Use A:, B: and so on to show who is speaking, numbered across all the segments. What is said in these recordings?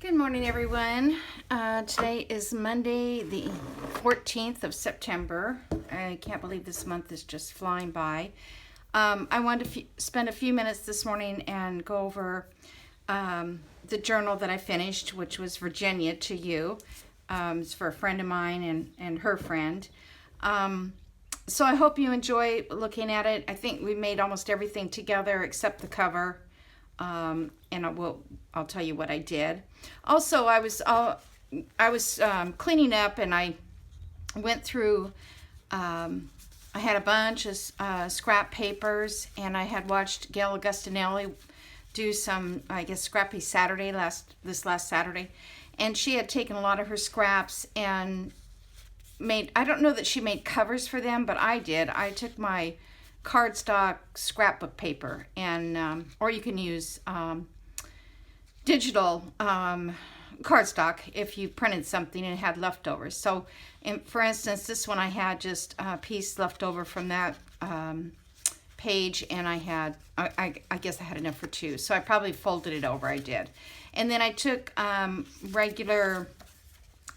A: Good morning, everyone. Today is Monday, the 14th of September. I can't believe this month is just flying by. I wanted to spend a few minutes this morning and go over the journal that I finished, which was Virginia to You. It's for a friend of mine and her friend. So I hope you enjoy looking at it. I think we made almost everything together except the cover. And I'll tell you what I did. Also, I was cleaning up, and I went through. I had a bunch of scrap papers, and I had watched Gail Augustinelli do some, I guess, Scrappy Saturday this last Saturday, and she had taken a lot of her scraps and made. I don't know that she made covers for them, but I did. I took my cardstock scrapbook paper, and or you can use digital cardstock if you printed something and had leftovers. So for instance, this one I had just a piece left over from that page, and I had I guess I had enough for two, so I probably folded it over. I did. And then I took regular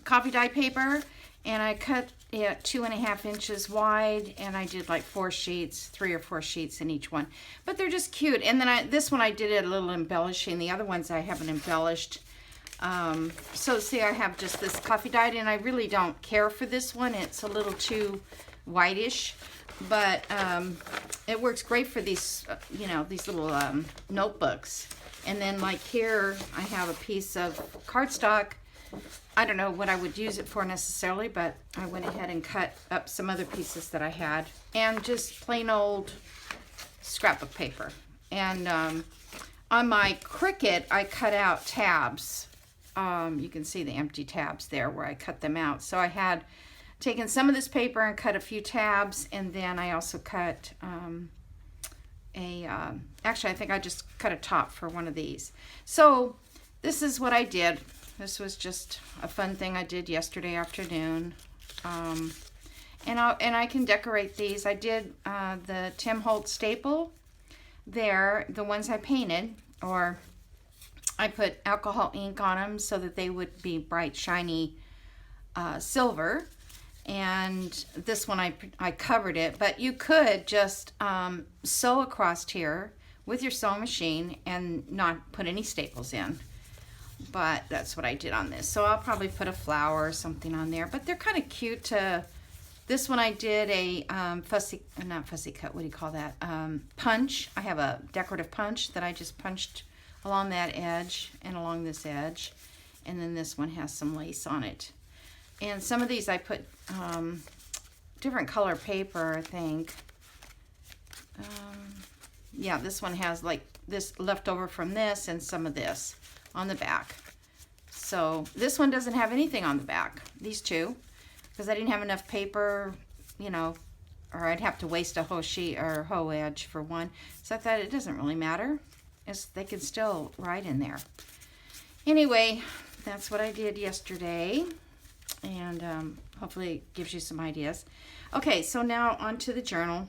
A: coffee dye paper, and I cut it 2.5 inches wide, and I did like 4 sheets, 3 or 4 sheets in each one. But they're just cute. And then this one I did it a little embellishing. The other ones I haven't embellished. So see, I have just this coffee dyed, and I really don't care for this one. It's a little too whitish, but it works great for these, these little notebooks. And then like here, I have a piece of cardstock. I don't know what I would use it for necessarily, but I went ahead and cut up some other pieces that I had, and just plain old scrapbook paper. And on my Cricut, I cut out tabs. You can see the empty tabs there where I cut them out. So I had taken some of this paper and cut a few tabs, and then I also cut actually, I think I just cut a top for one of these. So this is what I did. This was just a fun thing I did yesterday afternoon. And I can decorate these. I did the Tim Holtz staple there, the ones I painted, or I put alcohol ink on them so that they would be bright, shiny silver. And this one I covered it, but you could just sew across here with your sewing machine and not put any staples in. But that's what I did on this. So I'll probably put a flower or something on there. But they're kind of cute. This one I did a not fussy cut, what do you call that? Punch. I have a decorative punch that I just punched along that edge and along this edge. And then this one has some lace on it. And some of these I put different color paper, I think. Yeah, this one has like this left over from this and some of this on the back. So this one doesn't have anything on the back, these two, because I didn't have enough paper, or I'd have to waste a whole sheet or hoe edge for one. So I thought it doesn't really matter. They can still write in there. Anyway, that's what I did yesterday, and hopefully it gives you some ideas. Okay, so now on to the journal.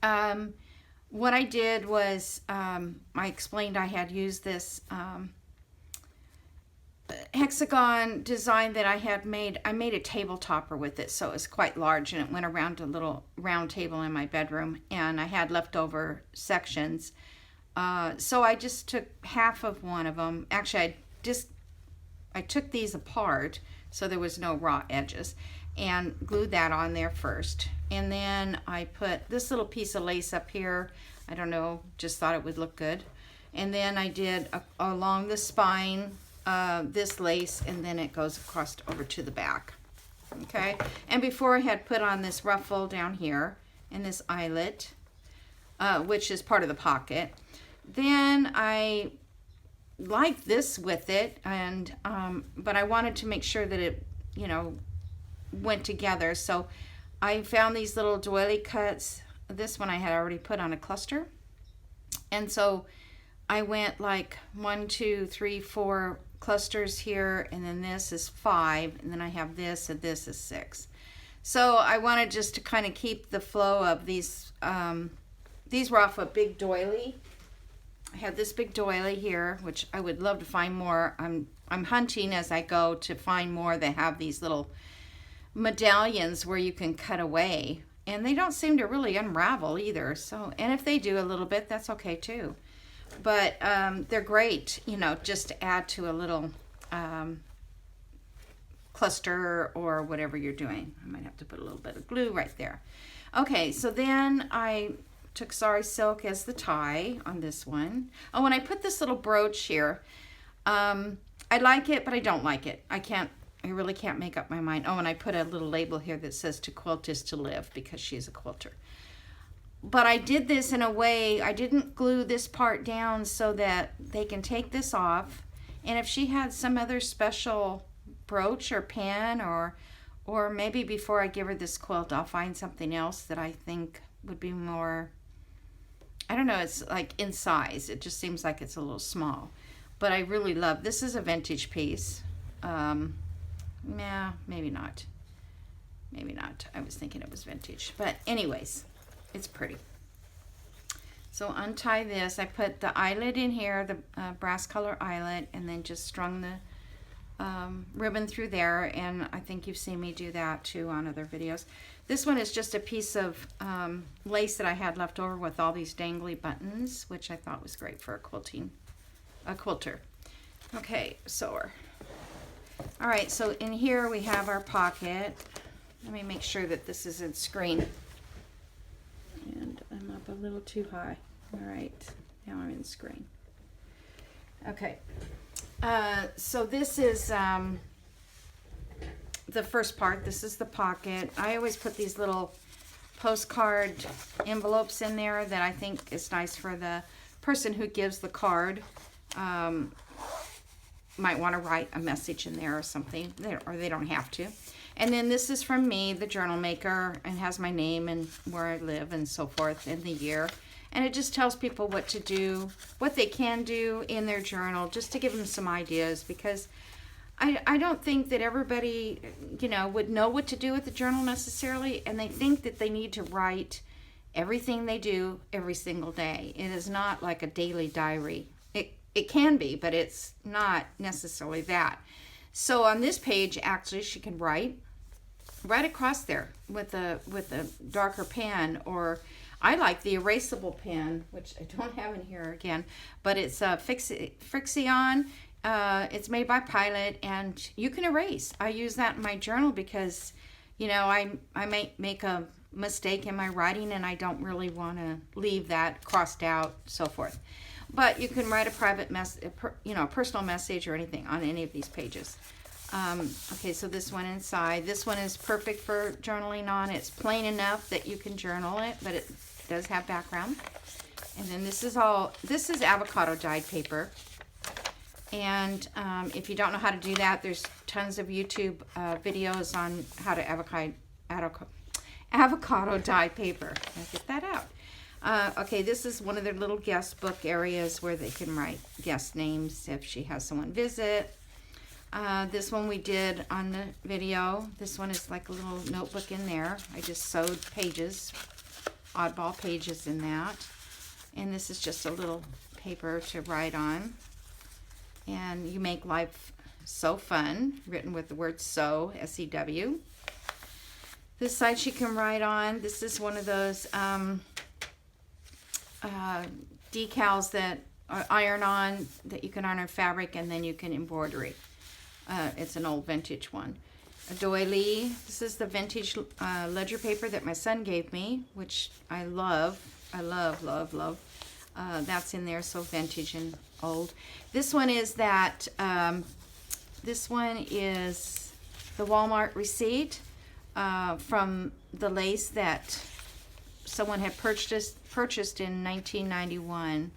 A: What I did was I explained I had used this hexagon design that I had made. I made a table topper with it, so it was quite large, and it went around a little round table in my bedroom, and I had leftover sections. So I just took half of one of them. Actually, I took these apart so there was no raw edges, and glued that on there first. And then I put this little piece of lace up here. I don't know, just thought it would look good. And then I did along the spine this lace, and then it goes across over to the back. Okay, and before I had put on this ruffle down here and this eyelet, which is part of the pocket. Then I like this with it, and but I wanted to make sure that it went together, so I found these little doily cuts. This one I had already put on a cluster, and so I went like 1, 2, 3, 4 clusters here, and then this is 5, and then I have this, and this is 6. So I wanted just to kind of keep the flow of these. These were off a big doily, I have this big doily here, which I would love to find more. I'm hunting as I go to find more that have these little medallions where you can cut away, and they don't seem to really unravel either. So, and if they do a little bit, that's okay too. But they're great, you know, just to add to a little cluster or whatever you're doing. I might have to put a little bit of glue right there. Okay, so then I took Sari Silk as the tie on this one. Oh, and I put this little brooch here. I like it, but I don't like it. I really can't make up my mind. Oh, and I put a little label here that says "To quilt is to live" because she's a quilter. But I did this in a way, I didn't glue this part down so that they can take this off. And if she had some other special brooch or pin, or maybe before I give her this quilt, I'll find something else that I think would be more, I don't know, it's like in size. It just seems like it's a little small. But I really love, this is a vintage piece. Yeah, maybe not. Maybe not. I was thinking it was vintage. But anyways, it's pretty. So untie this. I put the eyelet in here, the brass color eyelet, and then just strung the ribbon through there. And I think you've seen me do that too on other videos. This one is just a piece of lace that I had left over with all these dangly buttons, which I thought was great for a quilter. Okay, sewer. All right, so in here we have our pocket. Let me make sure that this is in screen. And I'm up a little too high. All right, now I'm in screen. Okay, so this is the first part. This is the pocket. I always put these little postcard envelopes in there that I think is nice for the person who gives the card. Might want to write a message in there or something, or they don't have to. And then this is from me, the journal maker, and has my name and where I live and so forth, and the year. And it just tells people what to do, what they can do in their journal, just to give them some ideas, because I don't think that everybody, you know, would know what to do with the journal necessarily, and they think that they need to write everything they do every single day. It is not like a daily diary. It can be, but it's not necessarily that. So on this page, actually, she can write right across there with a darker pen, or I like the erasable pen, which I don't have in here again, but it's a Frixion. It's made by Pilot, and you can erase. I use that in my journal because, you know, I may make a mistake in my writing, and I don't really want to leave that crossed out, so forth. But you can write a private a personal message or anything on any of these pages. Okay, so this one inside. This one is perfect for journaling on. It's plain enough that you can journal it, but it does have background. And then this is avocado dyed paper. And if you don't know how to do that, there's tons of YouTube videos on how to avocado dye paper. I'll get that out. Okay, this is one of their little guest book areas where they can write guest names if she has someone visit. This one we did on the video. This one is like a little notebook in there. I just sewed pages, oddball pages in that. And this is just a little paper to write on. And you make life so fun, written with the word sew, S-E-W. This side she can write on. This is one of those decals that are iron-on, that you can iron fabric and then you can embroidery. It's an old vintage one. A doily. This is the vintage ledger paper that my son gave me, which I love. I love, love, love. That's in there, so vintage and old. This one is that, this one is the Walmart receipt from the lace that someone had purchased in 1991,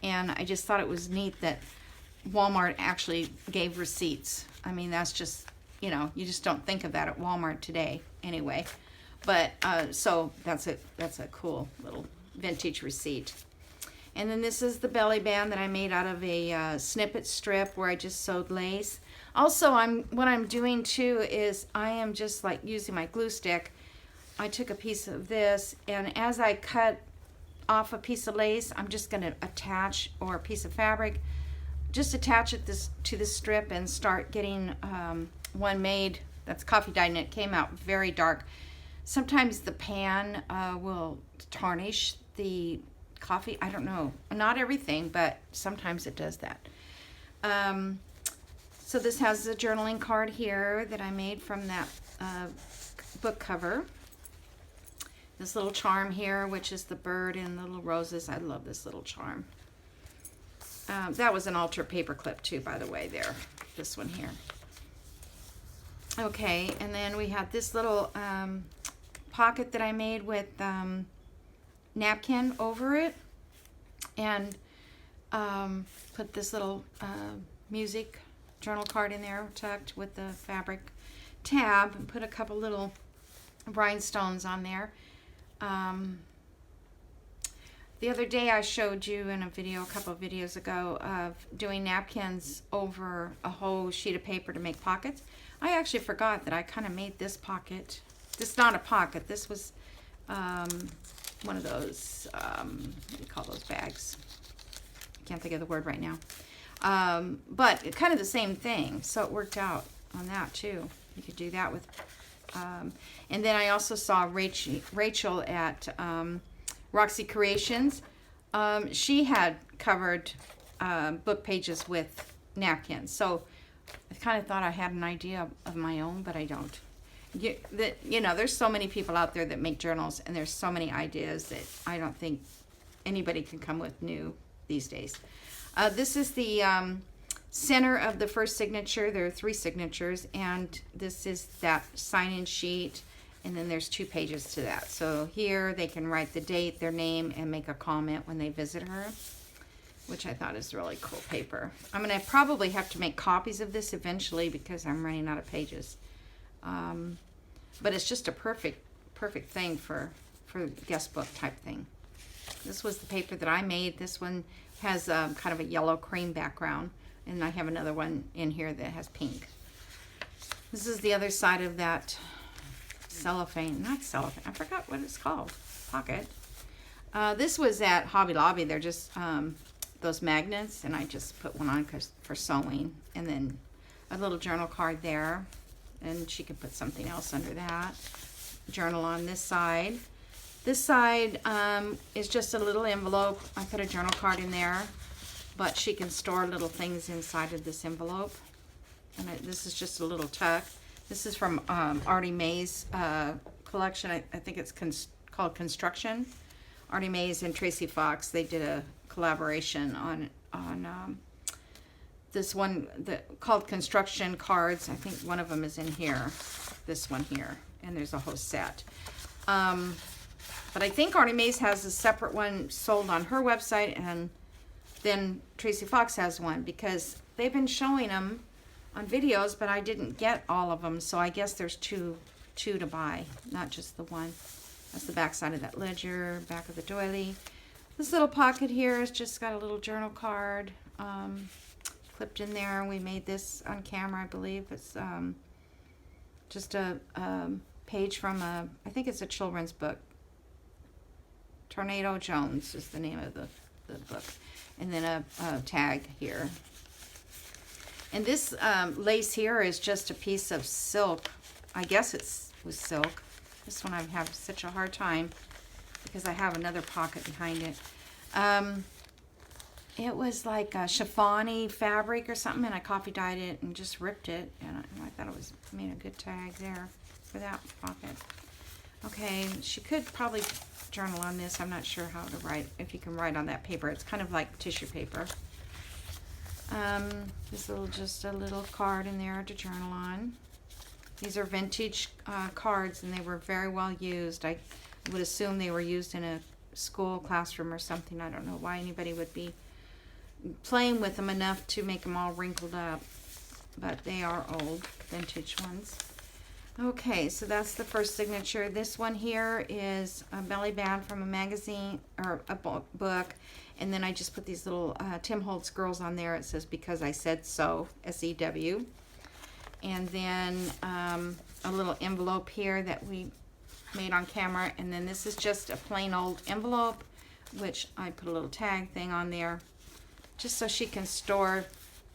A: and I just thought it was neat that Walmart actually gave receipts. I mean, that's just, you know, you just don't think of that at Walmart today anyway. But so that's a cool little vintage receipt. And then this is the belly band that I made out of a snippet strip where I just sewed lace. Also, what I'm doing too is I am just like using my glue stick. I took a piece of this, and as I cut off a piece of lace, I'm just going to attach, or a piece of fabric, just attach it to this strip and start getting one made that's coffee dyed, and it came out very dark. Sometimes the pan will tarnish the coffee. I don't know. Not everything, but sometimes it does that. So this has a journaling card here that I made from that book cover. This little charm here, which is the bird and the little roses. I love this little charm. That was an Alter paper clip too, by the way, there. This one here. Okay, and then we have this little pocket that I made with napkin over it, and put this little music journal card in there tucked with the fabric tab, and put a couple little rhinestones on there. The other day I showed you in a video, a couple of videos ago, of doing napkins over a whole sheet of paper to make pockets. I actually forgot that I kind of made this pocket. This is not a pocket. This was one of those, what do you call those bags? I can't think of the word right now. But kind of the same thing. So it worked out on that too. You could do that with... and then I also saw Rachel at Roxy Creations. She had covered book pages with napkins. So I kind of thought I had an idea of my own, but I don't. You know, there's so many people out there that make journals, and there's so many ideas that I don't think anybody can come with new these days. This is the center of the first signature. There are 3 signatures, and this is that sign-in sheet, and then there's 2 pages to that. So here they can write the date, their name, and make a comment when they visit her, which I thought is really cool paper. I'm going to probably have to make copies of this eventually because I'm running out of pages. But it's just a perfect thing for guest book type thing. This was the paper that I made. This one has kind of a yellow cream background, and I have another one in here that has pink. This is the other side of that cellophane, not cellophane, I forgot what it's called, pocket. This was at Hobby Lobby. They're just those magnets, and I just put one on for sewing, and then a little journal card there, and she could put something else under that. Journal on this side. This side is just a little envelope. I put a journal card in there, but she can store little things inside of this envelope. And this is just a little tuck. This is from Artie Mae's collection. I think it's called Construction. Artie Mae's and Tracy Fox, they did a collaboration on this one called Construction Cards. I think one of them is in here, this one here, and there's a whole set. But I think Artie Mae's has a separate one sold on her website, and then Tracy Fox has one, because they've been showing them on videos, but I didn't get all of them, so I guess there's two to buy, not just the one. That's the back side of that ledger, back of the doily. This little pocket here has just got a little journal card clipped in there. We made this on camera, I believe. It's just a page from I think it's a children's book. Tornado Jones is the name of the book. And then a tag here. And this lace here is just a piece of silk. I guess it was silk. This one I have such a hard time because I have another pocket behind it. It was like a chiffon-y fabric or something, and I coffee dyed it and just ripped it. And I thought it was made a good tag there for that pocket. Okay, she could probably journal on this. I'm not sure how to write, if you can write on that paper. It's kind of like tissue paper. Just a little card in there to journal on. These are vintage cards, and they were very well used. I would assume they were used in a school classroom or something. I don't know why anybody would be playing with them enough to make them all wrinkled up, but they are old vintage ones. Okay, so that's the first signature. This one here is a belly band from a magazine or a book, and then I just put these little Tim Holtz girls on there. It says "Because I Said So," SEW. And then a little envelope here that we made on camera, and then this is just a plain old envelope which I put a little tag thing on there just so she can store,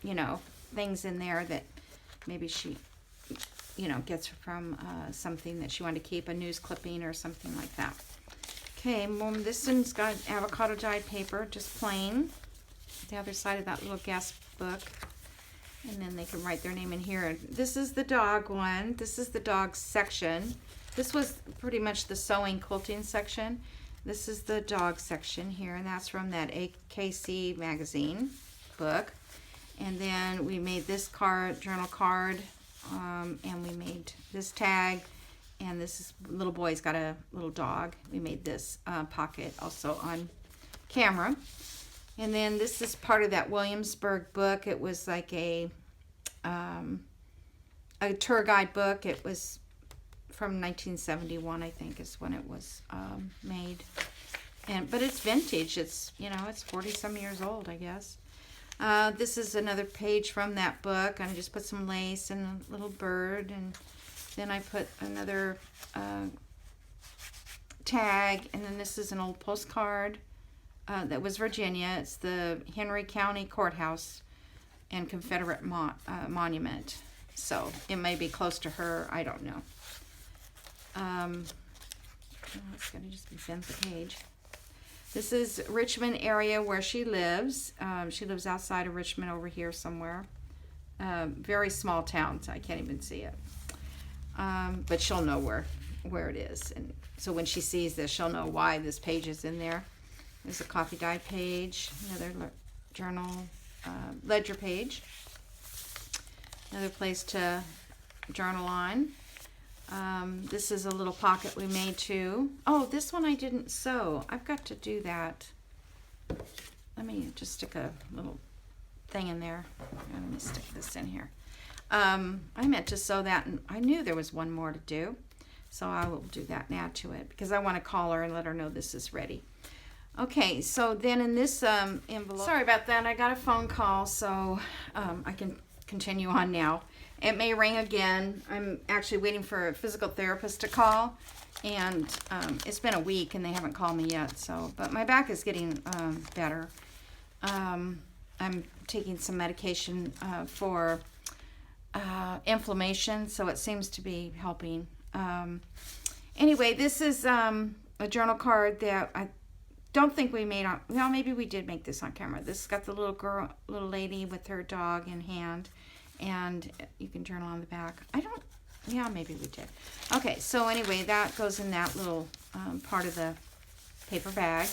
A: you know, things in there that maybe she, you know, gets from something that she wanted to keep, a news clipping or something like that. Okay, this one's got avocado dyed paper, just plain. The other side of that little guest book. And then they can write their name in here. This is the dog one. This is the dog section. This was pretty much the sewing quilting section. This is the dog section here, and that's from that AKC magazine book. And then we made this card, journal card, and we made this tag. And this is, little boy's got a little dog. We made this pocket also on camera. And then this is part of that Williamsburg book. It was like a tour guide book. It was from 1971, I think, is when it was made. But it's vintage. It's, you know, it's 40-some years old, I guess. This is another page from that book. I just put some lace and a little bird, and then I put another tag, and then this is an old postcard that was Virginia. It's the Henry County Courthouse and Confederate Monument. So it may be close to her. I don't know. It's going to just be bent the page. This is Richmond area where she lives. She lives outside of Richmond over here somewhere. Very small town, so I can't even see it. But she'll know where it is. And so when she sees this, she'll know why this page is in there. There's a coffee dye page, another journal ledger page, another place to journal on. This is a little pocket we made too. Oh, this one I didn't sew. I've got to do that. Let me just stick a little thing in there. Let me stick this in here. I meant to sew that, and I knew there was one more to do. So I will do that and add to it because I want to call her and let her know this is ready. Okay, so then in this envelope, sorry about that, I got a phone call, so I can continue on now. It may ring again. I'm actually waiting for a physical therapist to call, and it's been a week and they haven't called me yet. So, but my back is getting better. I'm taking some medication for inflammation, so it seems to be helping. Anyway, this is a journal card that I don't think we made on, well, maybe we did make this on camera. This has got the little lady with her dog in hand, and you can journal on the back. Yeah, maybe we did. Okay, so anyway, that goes in that little part of the paper bag.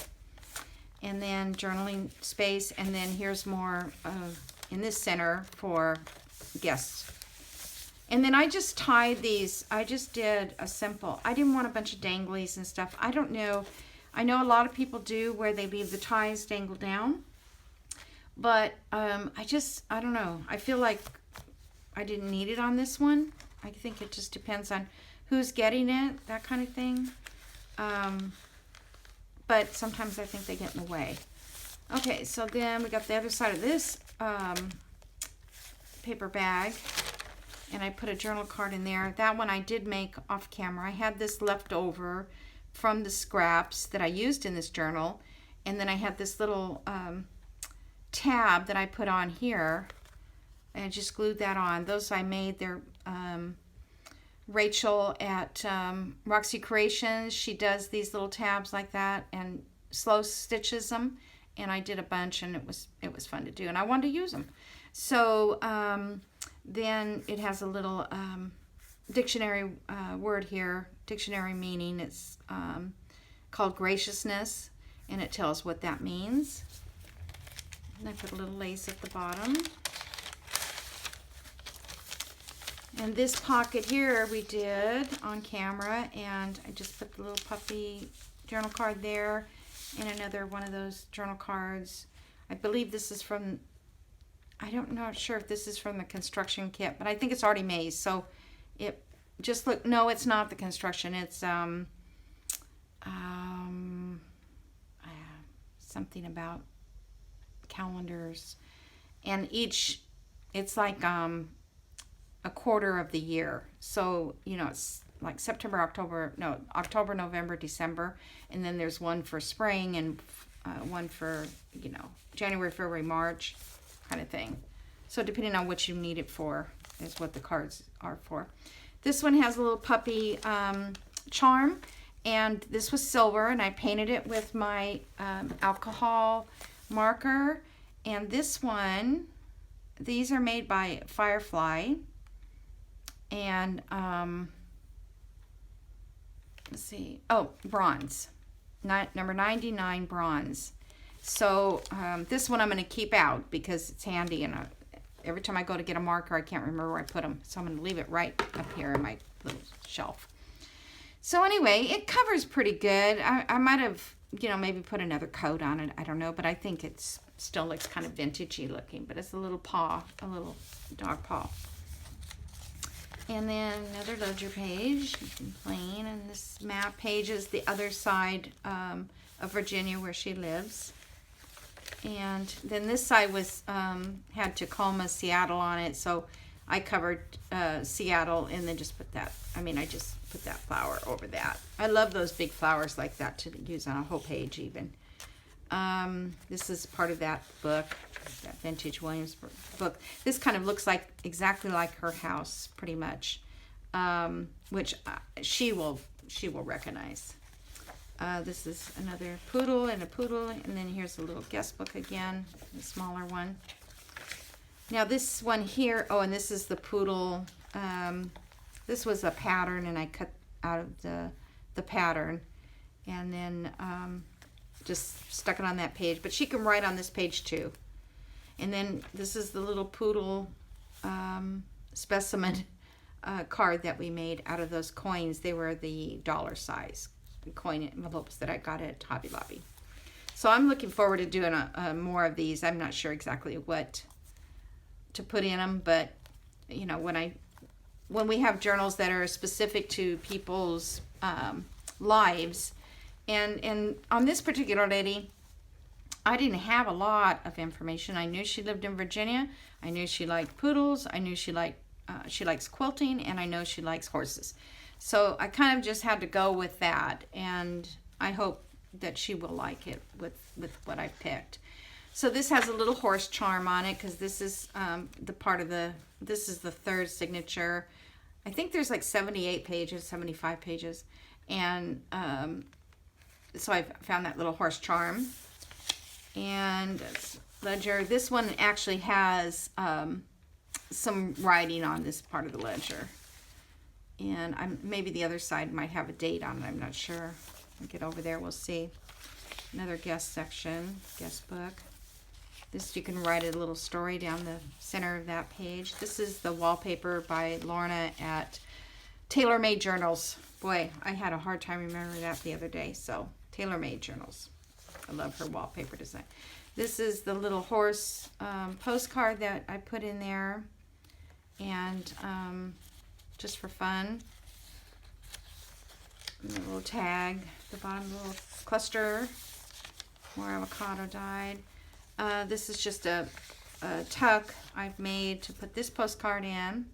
A: And then journaling space, and then here's more in this center for guests. And then I just tied these. I just did a simple, I didn't want a bunch of danglies and stuff. I don't know. I know a lot of people do where they leave the ties dangle down. But I don't know. I feel like I didn't need it on this one. I think it just depends on who's getting it, that kind of thing. But sometimes I think they get in the way. Okay, so then we got the other side of this paper bag. And I put a journal card in there. That one I did make off camera. I had this left over from the scraps that I used in this journal. And then I had this little tab that I put on here. And I just glued that on. Those I made. They're Rachel at Roxy Creations. She does these little tabs like that and slow stitches them. And I did a bunch, and it was fun to do. And I wanted to use them. So then it has a little dictionary word here, dictionary meaning. It's called graciousness, and it tells what that means. And I put a little lace at the bottom. And this pocket here we did on camera, and I just put the little puppy journal card there and another one of those journal cards. I believe this is from, not sure if this is from the construction kit, but I think it's already made. So it just look, no, it's not the construction. It's something about calendars, and it's like a quarter of the year. So, it's like October, November, December, and then there's one for spring and one for, you know, January, February, March kind of thing. So depending on what you need it for is what the cards are for. This one has a little puppy charm, and this was silver, and I painted it with my alcohol marker. And this one, these are made by Firefly, and let's see, oh, bronze, number 99 bronze. So this one I'm going to keep out because it's handy, and every time I go to get a marker, I can't remember where I put them. So I'm going to leave it right up here in my little shelf. So anyway, it covers pretty good. I might have, you know, maybe put another coat on it. I don't know, but I think it still looks kind of vintagey looking. But it's a little paw, a little dog paw. And then another ledger page, plain. And this map page is the other side of Virginia where she lives. And then this side was had Tacoma, Seattle on it, so I covered Seattle and then just put that. I just put that flower over that. I love those big flowers like that to use on a whole page even. This is part of that book, that Vintage Williams book. This kind of looks like exactly like her house, pretty much, which she will recognize. This is another poodle and a poodle, and then here's a little guest book again, the smaller one. Now this one here, oh, and this is the poodle. This was a pattern, and I cut out of the pattern, and then just stuck it on that page. But she can write on this page too. And then this is the little poodle specimen card that we made out of those coins. They were the dollar size coin envelopes that I got at Hobby Lobby. So I'm looking forward to doing more of these. I'm not sure exactly what to put in them, but you know, when we have journals that are specific to people's lives, and on this particular lady, I didn't have a lot of information. I knew she lived in Virginia. I knew she liked poodles. I knew she likes quilting, and I know she likes horses. So I kind of just had to go with that, and I hope that she will like it with what I picked. So this has a little horse charm on it because this is this is the third signature. I think there's like 78 pages, 75 pages, and so I found that little horse charm. And ledger. This one actually has some writing on this part of the ledger. And maybe the other side might have a date on it. I'm not sure. I'll get over there. We'll see. Another guest section, guest book. This, you can write a little story down the center of that page. This is the wallpaper by Lorna at Tailor Made Journals. Boy, I had a hard time remembering that the other day. So, Tailor Made Journals. I love her wallpaper design. This is the little horse postcard that I put in there. And just for fun. And a little tag, the bottom, a little cluster, more avocado dyed. This is just a tuck I've made to put this postcard in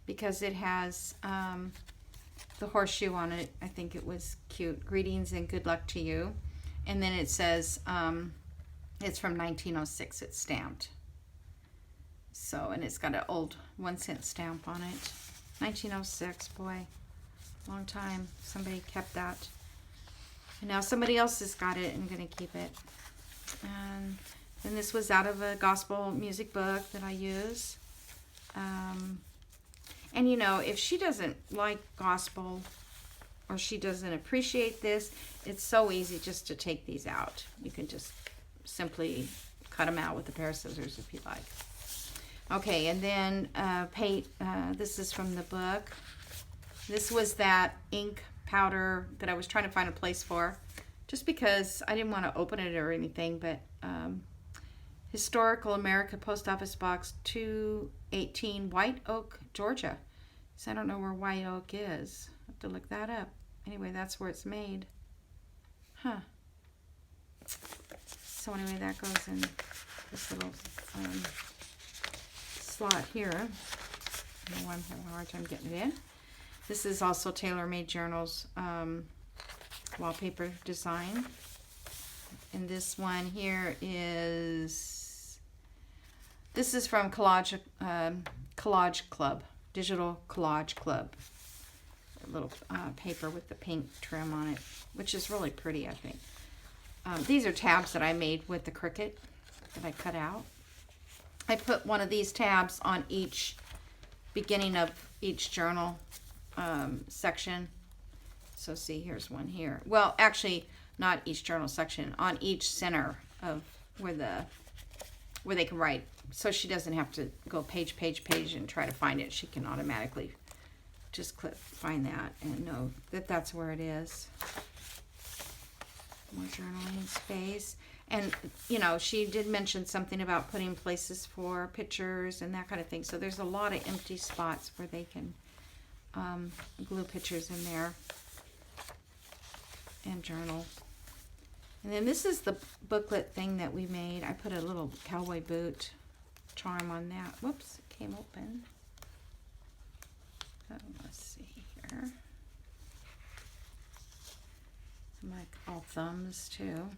A: because it has the horseshoe on it. I think it was cute. Greetings and good luck to you. And then it says it's from 1906. It's stamped. So, and it's got an old 1-cent stamp on it. 1906, boy, long time. Somebody kept that. And now somebody else has got it and going to keep it. And then this was out of a gospel music book that I use. And you know, if she doesn't like gospel or she doesn't appreciate this, it's so easy just to take these out. You can just simply cut them out with a pair of scissors if you like. Okay, and then this is from the book. This was that ink powder that I was trying to find a place for, just because I didn't want to open it or anything, but Historical America Post Office Box 218, White Oak, Georgia. So I don't know where White Oak is. I have to look that up. Anyway, that's where it's made. Huh. So anyway, that goes in this little slot here. I don't know why I'm having a hard time getting it in. This is also Tailor Made Journals wallpaper design. And this one here is, this is from Collage Club, Digital Collage Club. A little paper with the pink trim on it, which is really pretty, I think. These are tabs that I made with the Cricut that I cut out. I put one of these tabs on each beginning of each journal section. So see, here's one here. Well, actually, not each journal section, on each center of where they can write. So she doesn't have to go page and try to find it. She can automatically just find that and know that that's where it is. More journaling space. And, you know, she did mention something about putting places for pictures and that kind of thing. So there's a lot of empty spots where they can glue pictures in there and journal. And then this is the booklet thing that we made. I put a little cowboy boot charm on that. Whoops, it came open. Let's see here. Like all thumbs too.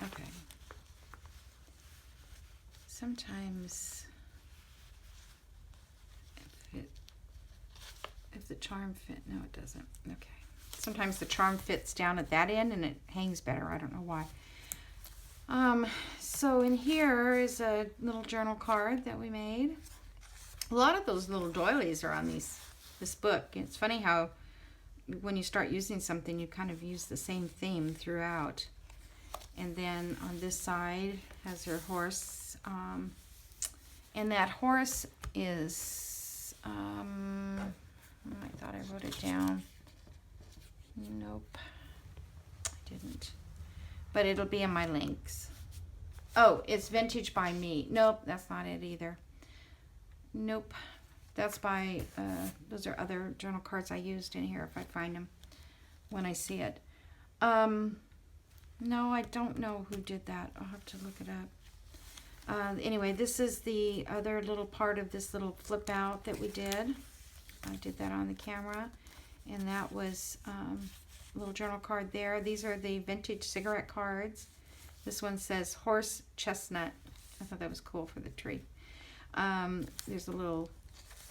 A: Okay. Sometimes if the charm fit, no it doesn't. Okay. Sometimes the charm fits down at that end and it hangs better. I don't know why. So in here is a little journal card that we made. A lot of those little doilies are on this book. It's funny how when you start using something, you kind of use the same theme throughout. And then on this side has her horse. And that horse is, I thought I wrote it down. Nope, I didn't. But it'll be in my links. Oh, it's Vintage by Me. Nope, that's not it either. Nope, that's by, those are other journal cards I used in here if I find them when I see it. No, I don't know who did that. I'll have to look it up. Anyway, this is the other little part of this little flip out that we did. I did that on the camera. And that was a little journal card there. These are the vintage cigarette cards. This one says horse chestnut. I thought that was cool for the tree. There's a little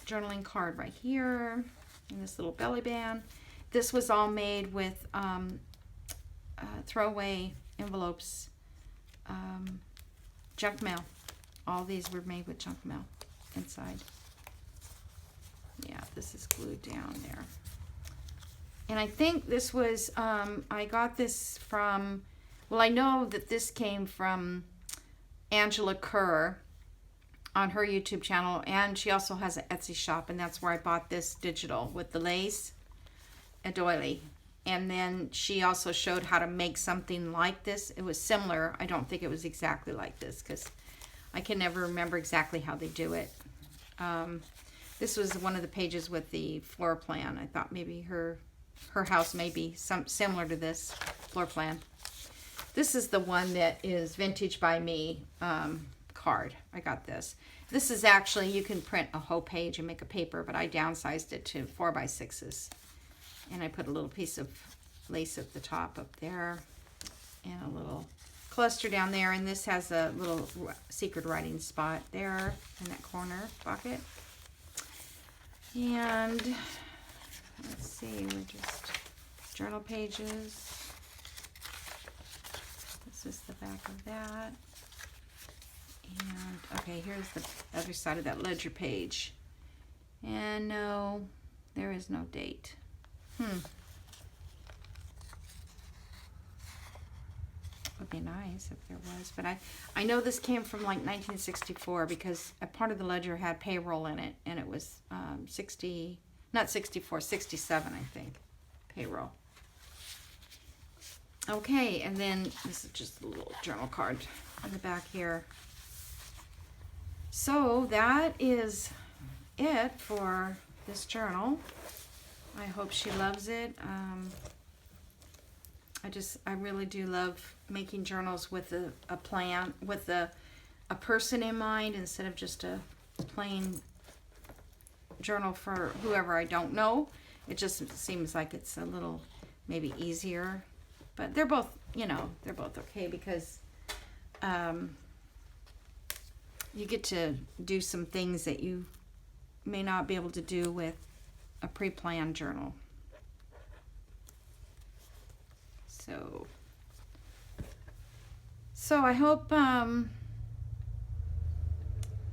A: journaling card right here and this little belly band. This was all made with throwaway envelopes, junk mail. All these were made with junk mail inside. Yeah, this is glued down there. And I think this was, I got this from, well, I know that this came from Angela Kerr on her YouTube channel, and she also has an Etsy shop, and that's where I bought this digital with the lace, a doily. And then she also showed how to make something like this. It was similar. I don't think it was exactly like this because I can never remember exactly how they do it. This was one of the pages with the floor plan. I thought maybe her house may be similar to this floor plan. This is the one that is Vintage by Me card. I got this. This is actually, you can print a whole page and make a paper, but I downsized it to 4x6s. And I put a little piece of lace at the top up there and a little cluster down there. And this has a little secret writing spot there in that corner pocket. And let's see, we're just journal pages. This is the back of that. And okay, here's the other side of that ledger page. And no, there is no date. Would be nice if there was, but I know this came from like 1964 because a part of the ledger had payroll in it, and it was 67, I think, payroll. Okay, and then this is just a little journal card on the back here. So that is it for this journal. I hope she loves it. I really do love making journals with a plan, with a person in mind instead of just a plain journal for whoever I don't know. It just seems like it's a little maybe easier But they're both, you know, they're both okay because you get to do some things that you may not be able to do with a pre-planned journal. So I hope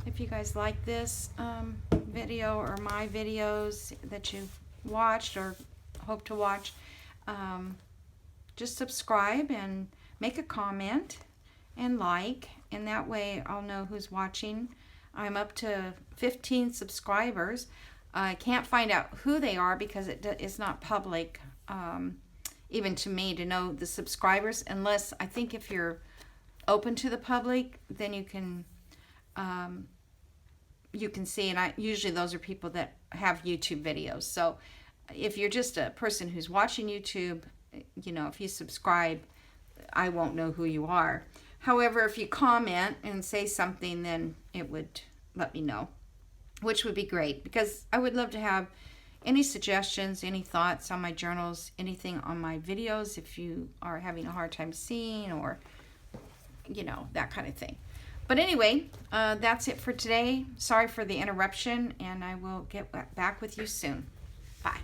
A: if you guys like this video or my videos that you've watched or hope to watch, just subscribe and make a comment and like, and that way I'll know who's watching. I'm up to 15 subscribers. I can't find out who they are because it's not public, even to me, to know the subscribers, unless I think if you're open to the public, then you can see, and usually those are people that have YouTube videos. So if you're just a person who's watching YouTube, you know, if you subscribe, I won't know who you are. However, if you comment and say something, then it would let me know, which would be great, because I would love to have any suggestions, any thoughts on my journals, anything on my videos if you are having a hard time seeing, or, you know, that kind of thing. But anyway, that's it for today. Sorry for the interruption, and I will get back with you soon. Bye.